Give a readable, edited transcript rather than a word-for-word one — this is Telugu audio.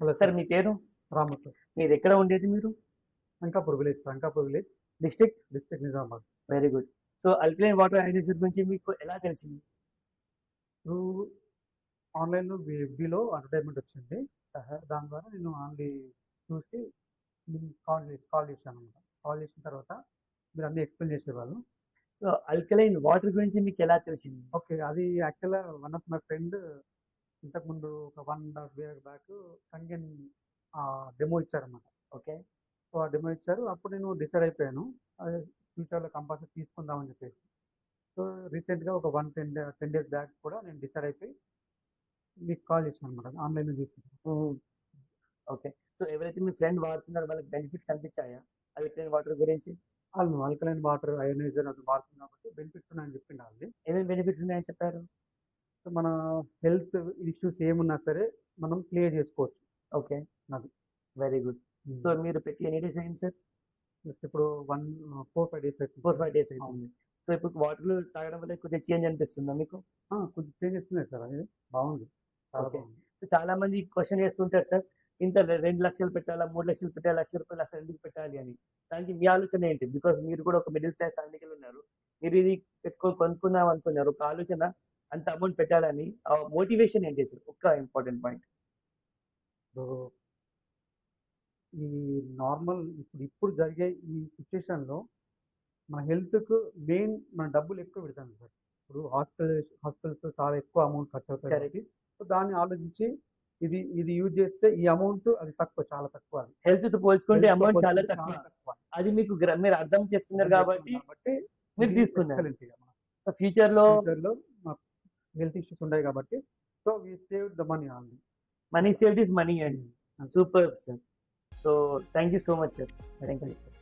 Hello sir sir. మీ పేరు? రాము సార్. మీరు ఎక్కడ ఉండేది మీరు? Ankapur village, district? District Nizamabad. Very good. So, alkaline water analysis గురించి మీకు ఎలా తెలిసింది? త్రూ ఆన్‌లైన్‌లో ఎఫ్‌బీలో అడ్వర్టైజ్‌మెంట్ వచ్చింది. దాని ద్వారా నేను చూసి కాల్ చేశానన్నమాట. కాల్ చేసిన తర్వాత మీరు అన్నీ ఎక్స్‌ప్లెయిన్ చేసేవాళ్ళు. సో, అల్కలైన్ వాటర్ గురించి మీకు ఎలా తెలిసింది? ఓకే. అది యాక్చువల్‌గా వన్ ఆఫ్ మై ఫ్రెండ్ ఇంతకుముందు ఒక 1 ½ ఇయర్ బ్యాక్ కంగన్ డెమో ఇచ్చారన్నమాట. ఓకే. సో, ఆ డెమో ఇచ్చారు. అప్పుడు నేను డిసైడ్ అయిపోయాను. అదే ఫ్యూచర్‌లో కంపల్సరీ తీసుకుందాం అని చెప్పేసి. సో, రీసెంట్‌గా ఒక 10 డేస్ బ్యాక్ కూడా నేను డిసైడ్ అయిపోయి మీకు కాల్ చేశానన్నమాట. ఆన్‌లైన్‌లో చూసి. హ్మ్. ఓకే. సో, ఎవరైతే మీ ఫ్రెండ్ వాడుతున్నారో వాళ్ళకి బెనిఫిట్స్ కనిపించాయా? అల్కలైన్ వాటర్ గురించి? ఆళ్ళు ఆల్కలైన్ వాటర్, అయోనైజర్ అది వాడుతుంది కాబట్టి బెనిఫిట్స్ ఉన్నాయని చెప్పిండు ఆల్రెడీ. ఏమేమి బెనిఫిట్స్ ఉన్నాయని చెప్పారు? సో, మన హెల్త్ ఇష్యూస్ ఏమున్నా సరే మనం క్లియర్ చేసుకోవచ్చు. ఓకే. అది. Very good. హ్మ్. సో, మీరు పెట్టి ఎన్ని డేస్ అయింది సార్? జస్ట్ ఇప్పుడు 4, 5 డేస్ అవుతుంది. 4, 5 డేస్ అవును. అయితుంది. సో, ఇప్పుడు వాటర్ తాగడం వల్ల కొద్దిగా చేంజ్ అనిపిస్తుందా మీకు? కొంచెం చేంజెస్ ఉన్నాయి సార్. అది బాగుంది. చాలా ఓకే. బాగుంది. సో, చాలా మంది క్వెషన్ చేస్తుంటారు సార్. ఇంత 2,00,000 పెట్టాలా? 3,00,000 పెట్టాలా? రూ. 1,00,000 అసలు ఎందుకు పెట్టాలి అని. దానికి మీ ఆలోచన ఏంటి? బికాజ్ మీరు కూడా ఒక మిడిల్ క్లాస్ ఫ్యామిలీకెళ్ళి ఉన్నారు. మీరు ఇది కొనుక్కుందాం అనుకున్నారు. ఒక ఆలోచన అంత అమౌంట్ పెట్టాలని మోటివేషన్ ఏంటి సార్? ఒక్క ఇంపార్టెంట్ పాయింట్. సో, ఈ నార్మల్ ఇప్పుడు జరిగే ఈ సిట్యుయేషన్‌లో మన హెల్త్‌కు మెయిన్ మన డబ్బులు ఎక్కువ పెడతాం సార్. ఇప్పుడు హాస్పిటల్స్ చాలా ఎక్కువ అమౌంట్ ఖర్చు అవుతాయి కరెక్ట్. కాబట్టి, సో, దాన్ని ఆలోచించి ఇది యూజ్ చేస్తే ఈ అమౌంట్ అది తక్కువ, చాలా తక్కువ అది. హెల్త్‌తో పోల్చుకుంటే హెల్త్‌తో అమౌంట్ చాలా పోల్చుకుంటే తక్కువ. చాలా తక్కువ. అది మీకు మీరు అర్థం చేసుకున్నారు అర్థం కాబట్టి చేసుకున్నాం కాబట్టి మీరు ఇది తీసుకున్నారు. ఎక్సలెంట్ ఇగ మనకు. సో, ఫ్యూచర్‌లో ఫ్యూచర్‌లో మాకు హెల్త్ ఇష్యూస్ ఉన్నాయి కాబట్టి, so, we saved the money only. Money saved is money అండి. అంతే. Super sir. So, thank you so much sir. Thank thank you. You.